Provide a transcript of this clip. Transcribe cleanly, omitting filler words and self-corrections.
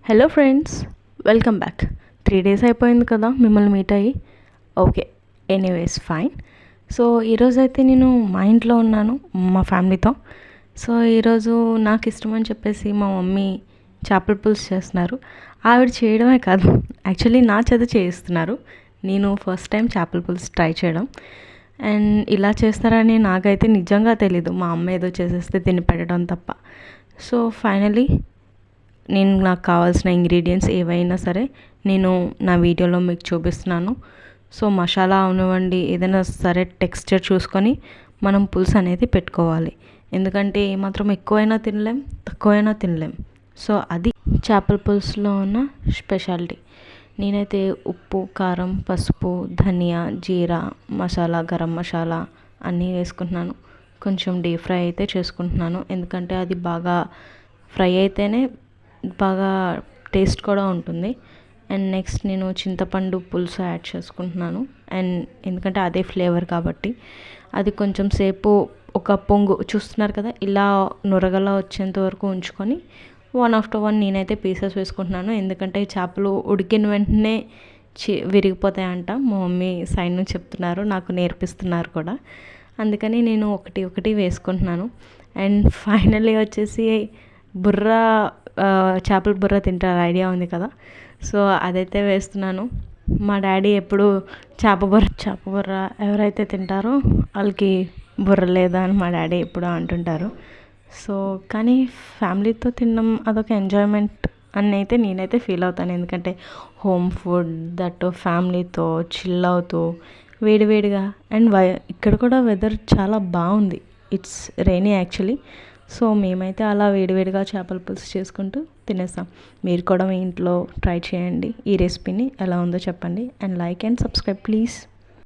Hello friends, welcome back. 3 days అయిపోయింది కదా మిమ్మల్ని మీట్ అయ్యి. Okay, anyways fine. సో ఈరోజైతే నేను మా ఇంట్లో ఉన్నాను మా ఫ్యామిలీతో. సో ఈరోజు నాకు ఇష్టం అని చెప్పేసి మా మమ్మీ చేపల పులుసు చేస్తున్నారు. ఆవిడ చేయడమే కాదు, యాక్చువల్లీ నా చేత చేయిస్తున్నారు. నేను ఫస్ట్ టైం చేపల పులుసు ట్రై చేయడం. అండ్ ఇలా చేస్తారని నాకైతే నిజంగా తెలీదు. మా అమ్మ ఏదో చేసేస్తే తిని పెట్టడం తప్ప. సో ఫైనలీ నాకు కావాల్సిన ఇంగ్రీడియంట్స్ ఏవైనా సరే నేను నా వీడియోలో మీకు చూపిస్తున్నాను. సో మసాలా అవనివ్వండి, ఏదైనా సరే టెక్స్చర్ చూసుకొని మనం పులుసు అనేది పెట్టుకోవాలి. ఎందుకంటే ఏమాత్రం ఎక్కువైనా తినలేం, తక్కువైనా తినలేం. సో అది చేపల పులుసులో ఉన్న స్పెషాలిటీ. నేనైతే ఉప్పు, కారం, పసుపు, ధనియా, జీరా మసాలా, గరం మసాలా అన్నీ వేసుకుంటున్నాను. కొంచెం డీప్ ఫ్రై అయితే చేసుకుంటున్నాను, ఎందుకంటే అది బాగా ఫ్రై అయితేనే బాగా టేస్ట్ కూడా ఉంటుంది. అండ్ నెక్స్ట్ నేను చింతపండు పులుసు యాడ్ చేసుకుంటున్నాను. అండ్ ఎందుకంటే అదే ఫ్లేవర్ కాబట్టి అది కొంచెం సేపు ఒక పొంగు చూస్తున్నారు కదా, ఇలా నురగలా వచ్చేంత వరకు ఉంచుకొని 1 after 1 నేనైతే పీసెస్ వేసుకుంటున్నాను. ఎందుకంటే చేపలు ఉడికిన వెంటనే విరిగిపోతాయంట. మా మమ్మీ సైడ్ నుంచి చెప్తున్నారు, నాకు నేర్పిస్తున్నారు కూడా. అందుకని నేను ఒకటి ఒకటి వేసుకుంటున్నాను. అండ్ ఫైనల్లీ వచ్చేసి బుర్ర, చేపల బుర్ర తింటారు, ఐడియా ఉంది కదా. సో అదైతే వేస్తున్నాను. మా డాడీ ఎప్పుడు చేప బుర్ర ఎవరైతే తింటారో వాళ్ళకి బుర్ర లేదా అని మా డాడీ ఎప్పుడూ అంటుంటారు. సో కానీ ఫ్యామిలీతో తినడం అదొక ఎంజాయ్మెంట్ అని అయితే నేనైతే ఫీల్ అవుతాను. ఎందుకంటే హోమ్ ఫుడ్, దట్ ఫ్యామిలీతో చిల్ అవుతూ వేడివేడిగా. అండ్ ఇక్కడ కూడా వెదర్ చాలా బాగుంది. It's rainy actually. సో మేమైతే అలా వేడివేడిగా చేపల పులుసు చేసుకుంటూ తినేస్తాం. మీరు కూడా మీ ఇంట్లో ట్రై చేయండి ఈ రెసిపీని. ఎలా ఉందో చెప్పండి. And like and subscribe please.